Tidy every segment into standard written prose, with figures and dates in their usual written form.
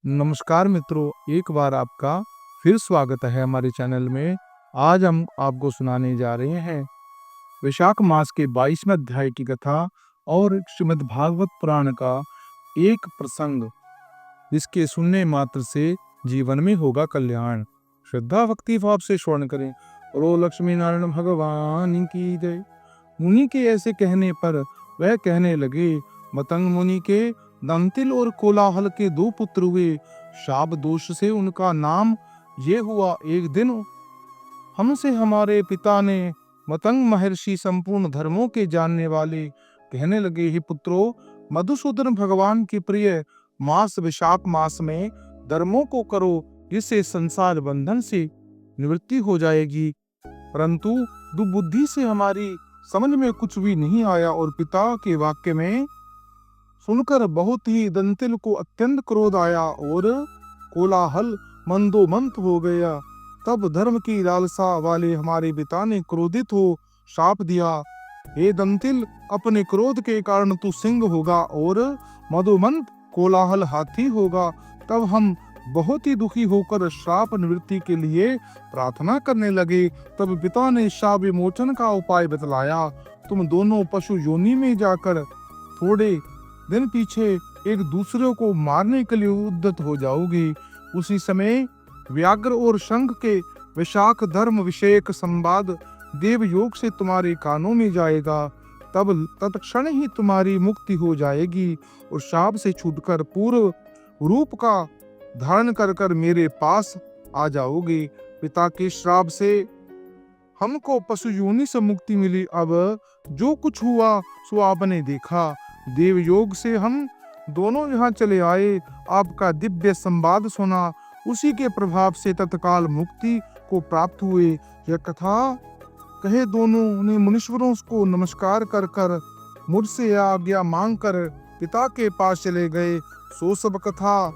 नमस्कार मित्रों, एक बार आपका फिर स्वागत है हमारे चैनल में। आज हम आपको सुनाने जा रहे हैं वैशाख मास के 22वें अध्याय की कथा और श्रीमद् भागवत पुराण का एक प्रसंग, जिसके सुनने मात्र से जीवन में होगा कल्याण। श्रद्धा भक्ति भाव से श्रवण करें। रो लक्ष्मी नारायण भगवान की जय। मुनि के ऐसे कहने पर वह कहने लगे, मतंग मुनि के दंतिल और कोलाहल के 2 पुत्र हुए। शाप दोष से उनका नाम ये हुआ। एक दिन हमसे हमारे पिता ने मतंग महर्षि संपूर्ण धर्मों के जानने वाले कहने लगे, हे पुत्रों, मधुसूदन भगवान के प्रिय मास वैशाख मास में धर्मों को करो, जिससे संसार बंधन से निवृत्ति हो जाएगी। परंतु दुर्बुद्धि से हमारी समझ में कुछ भी नहीं आया और पिता के वाक्य में सुनकर बहुत ही दंतिल को अत्यंत क्रोध आया और कोलाहल मंदोमंत हो गया। तब धर्म की लालसा वाले हमारे पिता ने क्रोधित हो शाप दिया, हे दंतिल, अपने क्रोध के कारण तू सिंह होगा और मदोमंत कोलाहल हाथी होगा। तब हम बहुत ही दुखी होकर श्राप निवृत्ति के लिए प्रार्थना करने लगे। तब पिता ने शाप विमोचन का उपाय बतलाया, तुम दोनों पशु योनि में जाकर थोड़े दिन पीछे एक दूसरे को मारने के लिए उद्यत हो जाओगे। उसी समय व्याघ्र और शंख के वैशाख धर्म विषयक संवाद देव योग से तुम्हारे कानों में जाएगा। तब तत्क्षण ही तुम्हारी मुक्ति हो जाएगी और शाप से छूटकर पूर्व रूप का धारण कर कर मेरे पास आ जाओगे। पिता के श्राप से हमको पशु योनि से मुक्ति मिली। अब जो कुछ हुआ सो आपने देखा। देव योग से हम दोनों यहाँ चले आए, आपका दिव्य संवाद सुना, उसी के प्रभाव से तत्काल मुक्ति को प्राप्त हुए। यह कथा कहे दोनों ने मुनीश्वरों को नमस्कार कर कर मुझसे आज्ञा मांग कर पिता के पास चले गए। सो सब कथा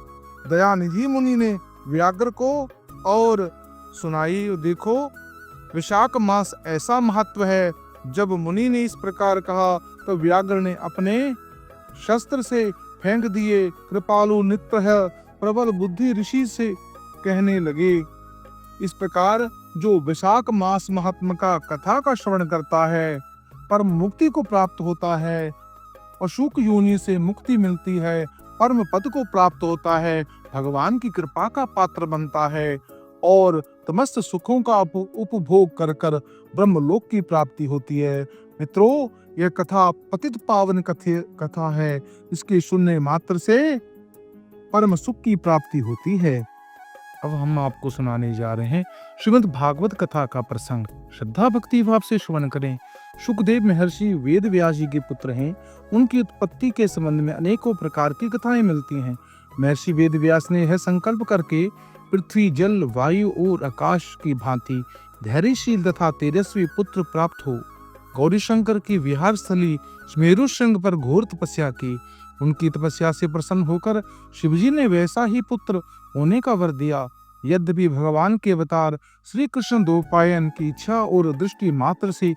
दयानिधि मुनि ने व्याघ्र को और सुनाई। देखो, वैशाख मास ऐसा महत्व है। जब मुनि ने इस प्रकार कहा तो व्याघ्र ने अपने शस्त्र से फेंक दिए। कृपालु नित्य है प्रबल बुद्धि ऋषि से कहने लगे, इस प्रकार जो वैशाख मास महात्मा का कथा का श्रवण करता है परम मुक्ति को प्राप्त होता है, अशुक योनि से मुक्ति मिलती है, परम पद को प्राप्त होता है, भगवान की कृपा का पात्र बनता है और समस्त सुखों का उपभोग कर कर ब्रह्मलोक की प्राप्ति होती है। मित्रों, यह कथा पतित पावन कथा है। इसके सुनने मात्र से परम सुख की प्राप्ति होती है। अब हम आपको सुनाने जा रहे हैं श्रीमद् भागवत कथा का प्रसंग। श्रद्धा भक्ति भाव से श्रवण करें। शुकदेव महर्षि वेद व्यास जी के पुत्र हैं। उनकी उत्पत्ति के संबंध में अनेकों प्रकार की कथाएं मिलती हैं। महर्षि वेद व्यास ने यह संकल्प करके पृथ्वी, जल, वायु और आकाश की भांति धैर्यशील तथा तेजस्वी पुत्र प्राप्त हो गौरी शंकर की विहार स्थली मेरु श्रृंग पर घोर तपस्या की। उनकी तपस्या से प्रसन्न होकर शिवजी ने वैसा ही पुत्र होने का वर दिया। यद्यपि भगवान के अवतार श्री कृष्ण द्वैपायन की इच्छा और दृष्टि मात्र से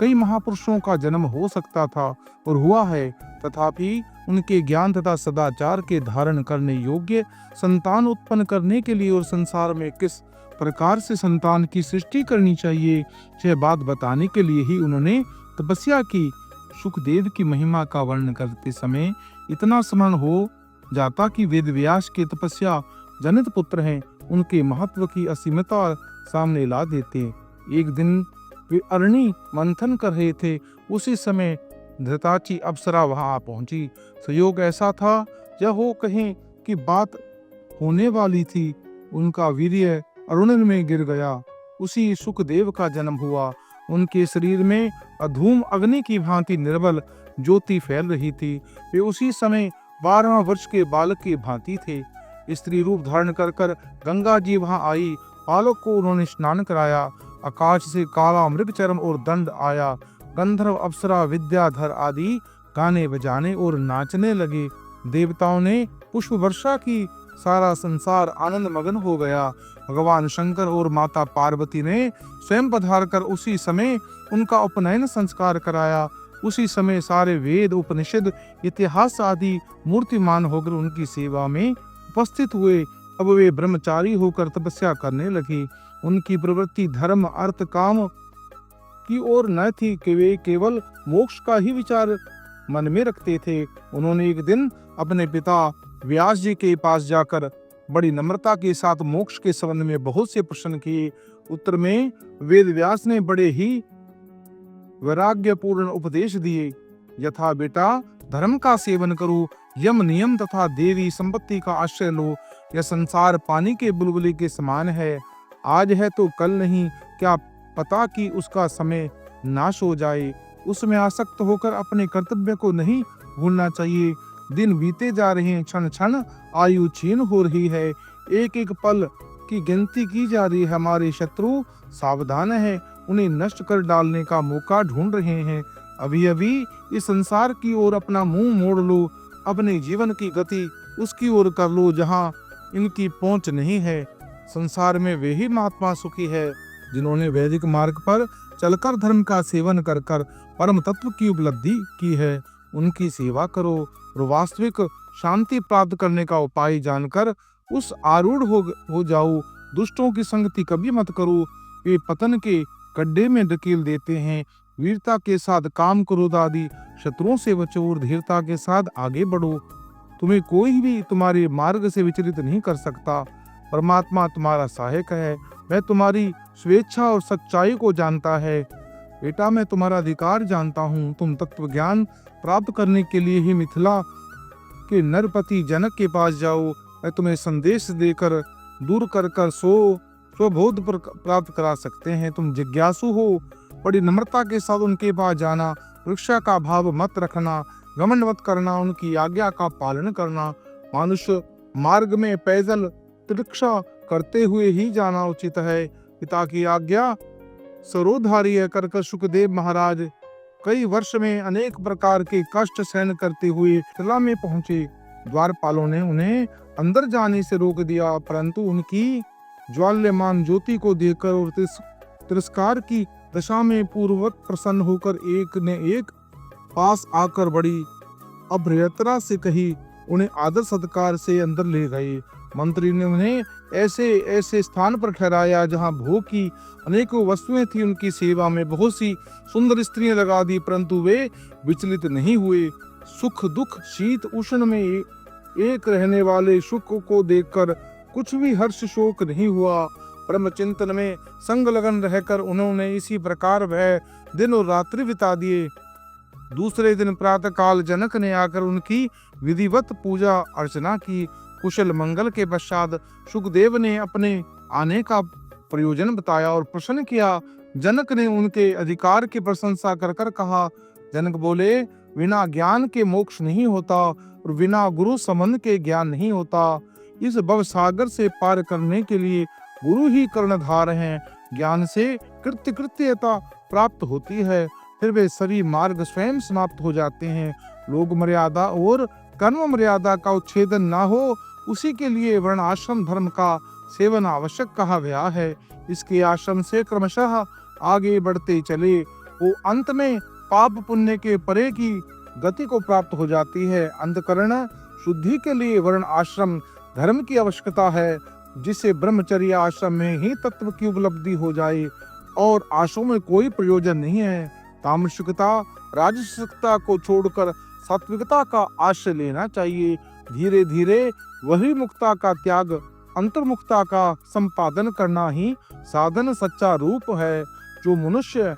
कई महापुरुषों का जन्म हो सकता था और हुआ है, तथापि उनके ज्ञान तथा सदाचार के धारण करने योग्य संतान उत्पन्न करने के लिए और संसार में किस प्रकार से संतान की सृष्टि करनी चाहिए, यह बात बताने के लिए ही उन्होंने तपस्या की। सुखदेव की महिमा का वर्णन करते समय इतना स्मरण हो जाता कि वेद व्यास के तपस्या जनित पुत्र हैं, उनके महत्व की असीमता सामने ला देते। एक दिन वे अरणी मंथन कर रहे थे। उसी समय धृताची अप्सरा वहां पहुंची। संयोग ऐसा था, यह हो कहीं कि बात होने वाली थी। उनका वीर्य अरुण में गिर गया। उसी सुखदेव का जन्म हुआ। उनके शरीर में अधूम अग्नि की भांति निर्बल ज्योति फैल रही थी। वे उसी समय 12 वर्ष के बालक की भांति थे। स्त्री रूप धारण कर कर गंगा जी वहां आई। बालक को उन्होंने स्नान कराया। आकाश से काला मृगचर्म और दंड आया। गंधर्व, अप्सरा, विद्याधर आदि गाने बजाने और नाचने लगे। देवताओं ने पुष्प वर्षा की। सारा संसार आनंद मगन हो गया। भगवान शंकर और माता पार्वती ने स्वयं पधार कर उसी समय उनका उपनयन संस्कार कराया। उसी समय सारे वेद, उपनिषद, इतिहास आदि मूर्तिमान होकर उनकी सेवा में उपस्थित हुए। अब वे ब्रह्मचारी होकर तपस्या करने लगे। उनकी प्रवृत्ति धर्म अर्थ काम की ओर न थी कि वे केवल मोक्ष का ही विचार मन में रखते थे। उन्होंने एक दिन अपने पिता व्यास जी के पास जाकर बड़ी नम्रता के साथ मोक्ष के संबंध में बहुत से प्रश्न किए। उत्तर में वेद व्यास ने बड़े ही वैराग्यपूर्ण उपदेश दिए। यथा बेटा, धर्म का सेवन करो, यम नियम तथा देवी संपत्ति का आश्रय लो। यह संसार पानी के बुलबुले के समान है, आज है तो कल नहीं, क्या पता कि उसका समय नाश हो जाए। उसमें आसक्त होकर अपने कर्तव्य को नहीं भूलना चाहिए। दिन बीते जा रहे हैं, क्षण क्षण आयु छीन हो रही है, एक एक पल की गिनती की जा रही है। हमारे शत्रु सावधान है, उन्हें नष्ट कर डालने का मौका ढूंढ रहे हैं। अभी अभी इस संसार की ओर अपना मुंह मोड़ लो, अपने जीवन की गति उसकी ओर कर लो जहां इनकी पहुंच नहीं है। संसार में वे ही महात्मा सुखी है जिन्होंने वैदिक मार्ग पर चलकर धर्म का सेवन कर कर परम तत्व की उपलब्धि की है। उनकी सेवा करो और वास्तविक शांति प्राप्त करने का उपाय जानकर उस आरूढ़ हो जाओ। दुष्टों की संगति कभी मत करो, वे पतन के गड्ढे में धकेल देते हैं। वीरता के साथ काम क्रोध आदि शत्रुओं से बचो और धीरता के साथ आगे बढ़ो। तुम्हें कोई भी तुम्हारे मार्ग से विचलित नहीं कर सकता। परमात्मा तुम्हारा सहायक है, वह तुम्हारी स्वेच्छा और सच्चाई को जानता है। बेटा, मैं तुम्हारा अधिकार जानता हूँ। तुम तत्व ज्ञान प्राप्त करने के लिए ही मिथिला के नरपति जनक के पास जाओ। मैं तुम्हें संदेश देकर दूर कर कर स्वबोध प्राप्त करा सकते हैं। तुम जिज्ञासु हो, बड़ी नम्रता के साथ उनके पास जाना। परीक्षा का भाव मत रखना, घमंड मत करना, उनकी आज्ञा का पालन करना। मनुष्य मार्ग में पैदल परीक्षा करते हुए ही जाना उचित है। पिता की आज्ञा सरोधार्य कर सुखदेव महाराज कई वर्ष में अनेक प्रकार के कष्ट सहन करते हुए मिथिला में पहुंचे। द्वारपालों ने उन्हें अंदर जाने से रोक दिया, परंतु उनकी ज्वाल्यमान ज्योति को देखकर और तिरस्कार की दशा में पूर्ववत प्रसन्न होकर एक ने एक पास आकर बड़ी अभ्यर्थना से कही। उन्हें आदर सत्कार से अंदर ले गए। मंत्री ने उन्हें ऐसे स्थान पर ठहराया जहां भोग की अनेकों वस्तुएं थी। उनकी सेवा में बहुत सी सुंदर स्त्रियां लगा दी, परंतु वे विचलित नहीं हुए। सुख दुख शीत उष्ण में एक रहने वाले सुख को देखकर कुछ भी हर्ष शोक नहीं हुआ। ब्रह्म चिंतन में संग लगन रहकर उन्होंने इसी प्रकार वह दिन और रात्रि बिता दिए। दूसरे दिन प्रातः काल जनक ने आकर उनकी विधिवत पूजा अर्चना की। कुशल मंगल के पश्चात सुखदेव ने अपने आने का प्रयोजन बताया और प्रश्न किया। जनक ने उनके अधिकार की प्रशंसा कर कर कहा। जनक बोले, बिना ज्ञान के मोक्ष नहीं होता और बिना गुरु संबंध के ज्ञान नहीं होता। इस भव सागर से पार करने के लिए गुरु ही कर्णधार हैं। ज्ञान से कृत्यता प्राप्त होती है, फिर वे सभी मार्ग स्वयं समाप्त हो जाते हैं। लोक मर्यादा और कर्म मर्यादा का उच्छेदन ना हो, उसी के लिए वर्ण आश्रम धर्म का सेवन आवश्यक कहा गया है। इसके आश्रम से क्रमशः आगे बढ़ते चले वो अंत में पाप पुण्य के परे की गति को प्राप्त हो जाती है। अंतकरण शुद्धि के लिए वर्ण आश्रम धर्म की आवश्यकता है, जिससे ब्रह्मचर्य आश्रम में ही तत्व की उपलब्धि हो जाए और आश्रम में कोई प्रयोजन नहीं है। तामसिकता राजसिकता को छोड़कर सात्विकता का आश्रय लेना चाहिए। धीरे धीरे वही मुक्ता का त्याग, अंतर्मुक्ता का संपादन करना ही साधन सच्चा रूप है। जो मनुष्य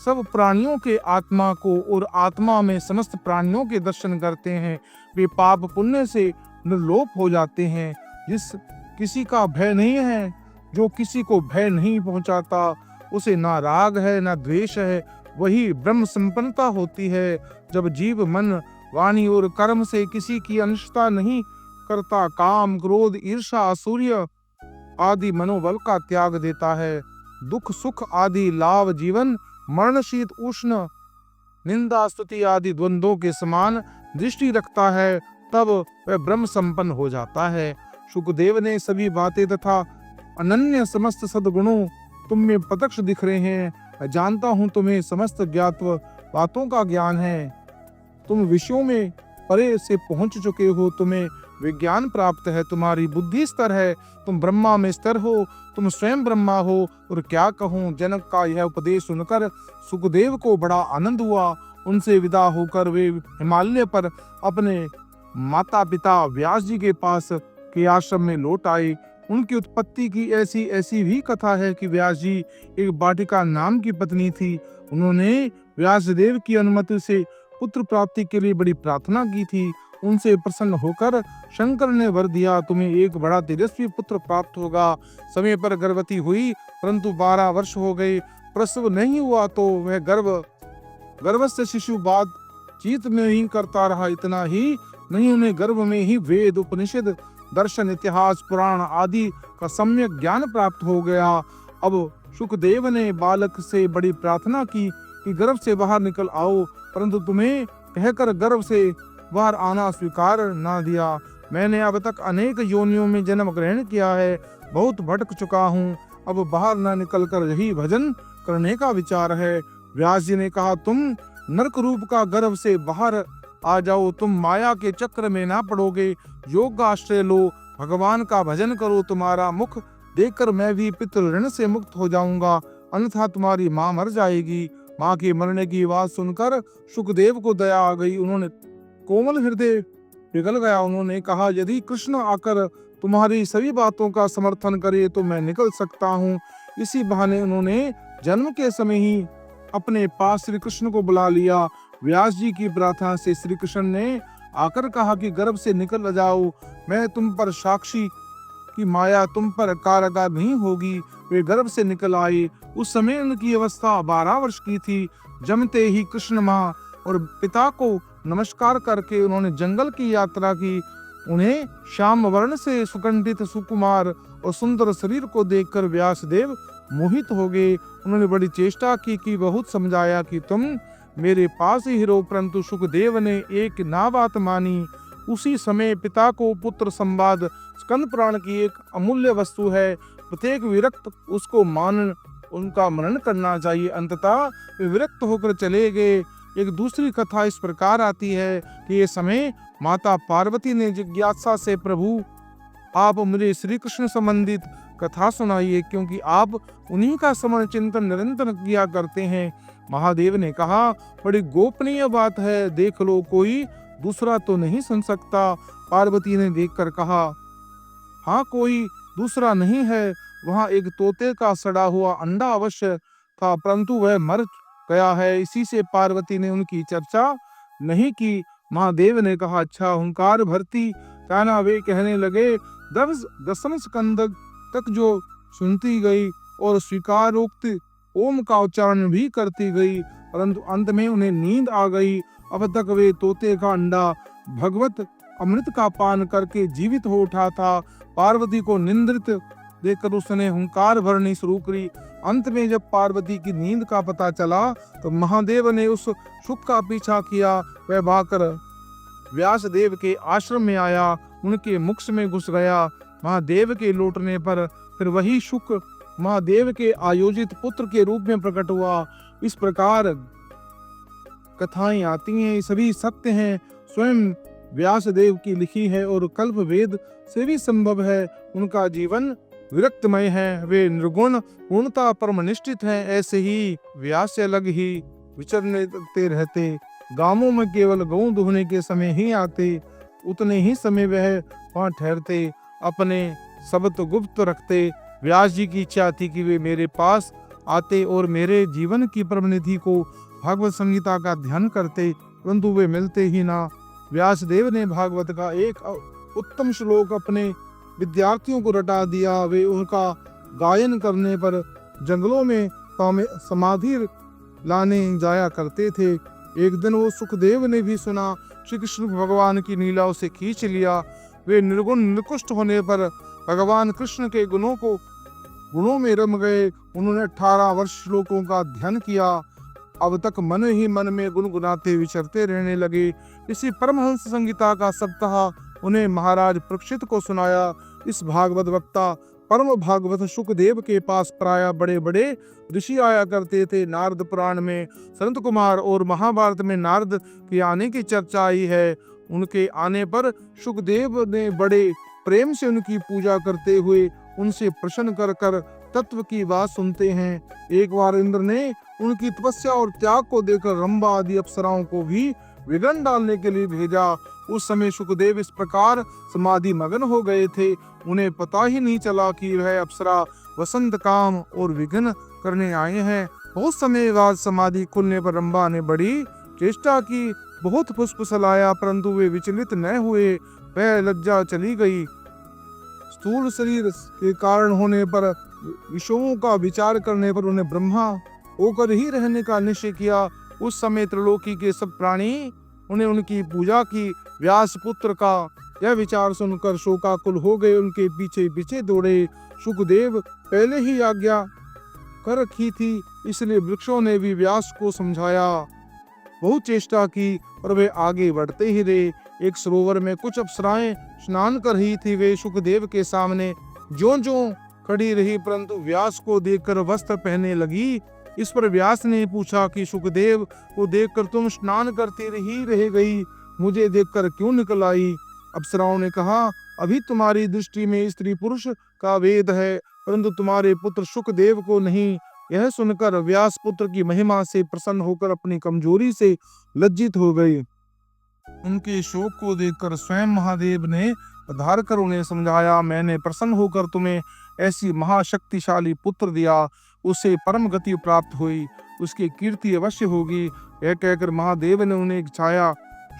सब प्राणियों के आत्मा को और आत्मा में समस्त प्राणियों के दर्शन करते हैं, वे पाप पुण्य से निर्लोप हो जाते हैं। जिस किसी का भय नहीं है, जो किसी को भय नहीं पहुंचाता, उसे ना राग है ना द्वेष है, वही ब्रह्म संपन्नता होती है। जब जीव मन वाणी और कर्म से किसी की अनिष्टता नहीं करता, काम क्रोध ईर्षा असूर्य आदि मनोबल का त्याग देता है, दुख सुख आदि लाभ जीवन मरण शीत उष्ण निंदा स्तुति आदि द्वंद्वों के समान दृष्टि रखता है, तब वह ब्रह्म संपन्न हो जाता है। सुखदेव ने सभी बातें तथा अनन्य समस्त सद्गुणों तुम में प्रत्यक्ष दिख रहे हैं। मैं जानता हूँ तुम्हें समस्त ज्ञात्व बातों का ज्ञान है। तुम विषयों में परे से पहुंच चुके हो। तुम्हें विज्ञान प्राप्त है, तुम्हारी बुद्धि स्तर है, तुम ब्रह्मा में स्थिर हो, तुम स्वयं ब्रह्मा हो। और क्या कहूँ, जनक का यह उपदेश सुनकर सुखदेव को बड़ा आनंद हुआ। उनसे विदा होकर वे हिमालय पर अपने माता पिता व्यास जी के पास के आश्रम में लौट आए। उनकी उत्पत्ति की ऐसी ऐसी भी कथा है कि व्यास जी एक वाटिका नाम की पत्नी थी। उन्होंने व्यासदेव की अनुमति से पुत्र प्राप्ति के लिए बड़ी प्रार्थना की थी। उनसे प्रसन्न होकर शंकर ने वर दिया, तुम्हें एक बड़ा तेजस्वी पुत्र प्राप्त होगा। समय पर गर्भवती हुई, परंतु 12 वर्ष हो गए, प्रसव नहीं हुआ तो वह गर्भस्थ शिशु बाद चीत में ही करता रहा। इतना ही नहीं, उन्हें गर्भ में ही वेद, उपनिषद, दर्शन, इतिहास, पुराण आदि का सम्यक ज्ञान प्राप्त हो गया। अब सुखदेव ने बालक से बड़ी प्रार्थना की कि गर्भ से बाहर निकल आओ, परंतु तुम्हें कहकर गर्भ से बाहर आना स्वीकार न दिया। मैंने अब तक अनेक योनियों में जन्म ग्रहण किया है, बहुत भटक चुका हूँ, अब बाहर न निकल कर यही भजन करने का विचार है। व्यास जी ने कहा, तुम नरक रूप का गर्भ से बाहर आ जाओ, तुम माया के चक्र में ना पड़ोगे, योग का आश्रय लो, भगवान का भजन करो, तुम्हारा मुख देखकर मैं भी पितृ ऋण से मुक्त हो जाऊंगा, अन्यथा तुम्हारी माँ मर जाएगी। माँ के मरने की बात सुनकर सुखदेव को दया आ गई। उन्होंने कोमल हृदय पिघल गया। उन्होंने कहा, यदि कृष्ण आकर तुम्हारी सभी बातों का समर्थन करे तो मैं निकल सकता हूँ। इसी बहाने उन्होंने जन्म के समय ही अपने पास श्री कृष्ण को बुला लिया। व्यास जी की प्रार्थना से श्री कृष्ण ने आकर कहा कि गर्भ से निकल जाओ, मैं तुम पर साक्षी कि माया तुम पर कारगर नहीं होगी। वे गर्भ से निकल आए। उस समय उनकी अवस्था 12 वर्ष की थी। जमते ही कृष्ण माँ और पिता को नमस्कार करके उन्होंने जंगल की यात्रा की। उन्हें श्याम वर्ण से सुगंधित सुकुमार और सुंदर शरीर को देखकर व्यासदेव मोहित हो गए। उन्होंने बड़ी चेष्टा की कि बहुत समझाया कि तुम मेरे पास ही रहो, परंतु सुखदेव ने एक ना बात मानी। उसी समय पिता को पुत्र संवाद स्कंद पुराण की एक अमूल्य वस्तु है, प्रत्येक विरक्त उसको उनका मनन करना चाहिए। अंततः वे विरक्त होकर चले गए। एक दूसरी कथा इस प्रकार आती है कि ये समय माता पार्वती ने जिज्ञासा से, प्रभु आप मुझे श्री कृष्ण संबंधित कथा सुनाइए, क्योंकि आप उन्हीं का स्मरण चिंतन निरंतर किया करते हैं। महादेव ने कहा, बड़ी गोपनीय बात है, देख लो, कोई दूसरा तो नहीं सुन सकता। पार्वती ने देखकर कहा, हाँ, कोई दूसरा नहीं है। वहाँ एक तोते का सड़ा हुआ अंडा अवश्य था, परंतु वह मर गया है। इसी से पार्वती ने उनकी चर्चा नहीं की। महादेव ने कहा, अच्छा, हुंकार भरती ताना वे कहने लगे। 10 स्कंद तक जो सुनती गई और स्वीकारोक्त ओम का उच्चारण भी करती गई, परंतु अंत में उन्हें नींद आ गई। अब तक वे तोते का अंडा भगवत अमृत का पान करके जीवित हो उठा था। पार्वती को निंद्रित देखकर उसने हुंकार भरनी शुरू करी। अंत में जब पार्वती की नींद का पता चला तो महादेव ने उस सुख का पीछा किया। वह भागकर व्यासदेव के आश्रम में आया, उनके मुख में घुस गया। महादेव के लौटने पर फिर वही सुख महादेव के आयोजित पुत्र के रूप में प्रकट हुआ। इस प्रकार कथाएं आती हैं, सभी सत्य हैं, स्वयं व्यासदेव की लिखी है और कल्प वेद से भी संभव है। उनका जीवन विरक्तमय है, वे निर्गुण पूर्णता परम निष्ठित हैं। ऐसे ही व्यास से अलग ही विचरते रहते, गांवों में केवल गौ दुहने के समय ही आते, उतने ही समय वह वहां ठहरते, अपने शब्द गुप्त रखते। व्यास जी की इच्छा थी कि वे मेरे पास आते और मेरे जीवन की परम निधि को भागवत संगीता का ध्यान करते, परंतु वे मिलते ही ना। व्यासदेव ने भागवत का एक उत्तम श्लोक अपने विद्यार्थियों को रटा दिया। वे उनका गायन करने पर जंगलों में समाधि लाने जाया करते थे। एक दिन वो सुखदेव ने भी सुना, श्री कृष्ण भगवान की लीलाओं से खींच लिया। वे निर्गुण निकृष्ट होने पर भगवान कृष्ण के गुणों में रम गए। उन्होंने 18 वर्ष श्लोकों का ध्यान किया। अब तक मन ही मन में गुनगुनाते विचरते रहने लगे। इसी परमहंस संगीता का सप्ताह उन्हें महाराज परीक्षित को सुनाया। इस भागवत वक्ता परम भागवत सुखदेव के पास प्राय बड़े बड़े ऋषि आया करते थे। नारद पुराण में संत कुमार और महाभारत में नारद के आने की चर्चा आई है। उनके आने पर सुखदेव ने बड़े प्रेम से उनकी पूजा करते हुए उनसे प्रश्न कर कर तत्व की बात सुनते हैं। एक बार इंद्र ने उनकी तपस्या और त्याग को देखकर रंभा आदि अप्सराओं को भी विघ्न डालने के लिए भेजा। उस समय सुखदेव इस प्रकार समाधि मगन हो गए थे, उन्हें पता ही नहीं चला कि वह अप्सरा वसंत काम और विघ्न करने आए हैं। बहुत समय बाद समाधि खुलने पर रंभा ने बड़ी चेष्टा की, बहुत फुसफुसलाया, परंतु वे विचलित न हुए। वह लज्जा चली गई। स्थूल शरीर के कारण होने पर विषयों का विचार करने पर उन्हें ब्रह्मा होकर ही रहने का निश्चय किया। उस समय त्रिलोकी के सब प्राणी उन्हें उनकी पूजा की। व्यास पुत्र का यह विचार सुनकर शोकाकुल हो गए, उनके पीछे पीछे दौड़े। सुखदेव पहले ही आज्ञा कर रखी थी, इसलिए वृक्षों ने भी व्यास को समझाया। बहुत चेष्टा की और वे आगे बढ़ते ही रहे। एक सरोवर में कुछ अप्सराएं स्नान कर रही थी। वे सुखदेव के सामने ज्यों-ज्यों खड़ी रही, परंतु व्यास को देखकर वस्त्र पहनने लगी। इस पर व्यास ने पूछा कि सुखदेव को देखकर तुम स्नान करती रही रह गई, मुझे देखकर क्यों निकल आई? अप्सराओं ने कहा, अभी तुम्हारी दृष्टि में स्त्री पुरुष का भेद है, परंतु तुम्हारे पुत्र सुखदेव को नहीं। यह सुनकर व्यास पुत्र की महिमा से प्रसन्न होकर अपनी कमजोरी से लज्जित हो गई। उनके शोक को देखकर स्वयं महादेव ने पधार कर उन्हें समझाया, मैंने प्रसन्न होकर तुम्हें ऐसी महाशक्तिशाली पुत्र दिया, उसे परम गति प्राप्त हुई, उसकी कीर्ति अवश्य होगी। यह कहकर महादेव ने उन्हें एक छाया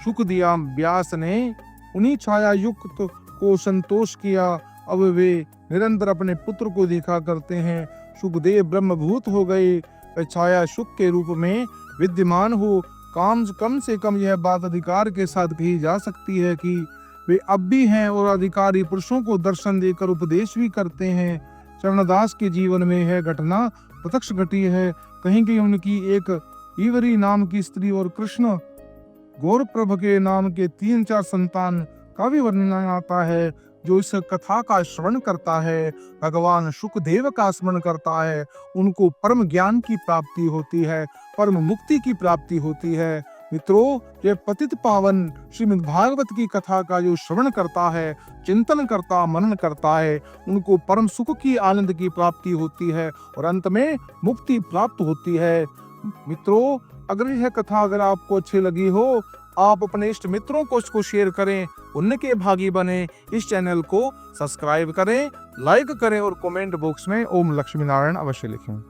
सुख दिया। व्यास ने उन्हीं छाया युक्त को संतोष किया। अब वे निरंतर अपने पुत्र को देखा करते हैं। सुखदेव ब्रह्मभूत हो गए, वे छाया सुख के रूप में विद्यमान हो। कम से कम यह बात अधिकार के साथ कही जा सकती है कि वे अब भी हैं और अधिकारी पुरुषों को दर्शन देकर उपदेश भी करते हैं। चरणदास के जीवन में यह घटना प्रत्यक्ष घटी है। कहीं कहीं उनकी एक ईवरी नाम की स्त्री और कृष्ण गौरप्रभ के नाम के 3-4 संतान का भी वर्णन आता है। जो इस कथा का श्रवण करता है, भगवान सुखदेव का स्मरण करता है, उनको परम ज्ञान की प्राप्ति होती है, परम मुक्ति की प्राप्ति होती है। मित्रों, यह पतित पावन श्रीमद् भागवत की कथा का जो श्रवण करता है, चिंतन करता, मनन करता है, उनको परम सुख की आनंद की प्राप्ति होती है और अंत में मुक्ति प्राप्त होती है। मित्रों, अगर यह कथा आपको अच्छी लगी हो, आप अपने इष्ट मित्रों को इसको शेयर करें, उनके भागी बने। इस चैनल को सब्सक्राइब करें, लाइक करें और कमेंट बॉक्स में ओम लक्ष्मी नारायण अवश्य लिखें।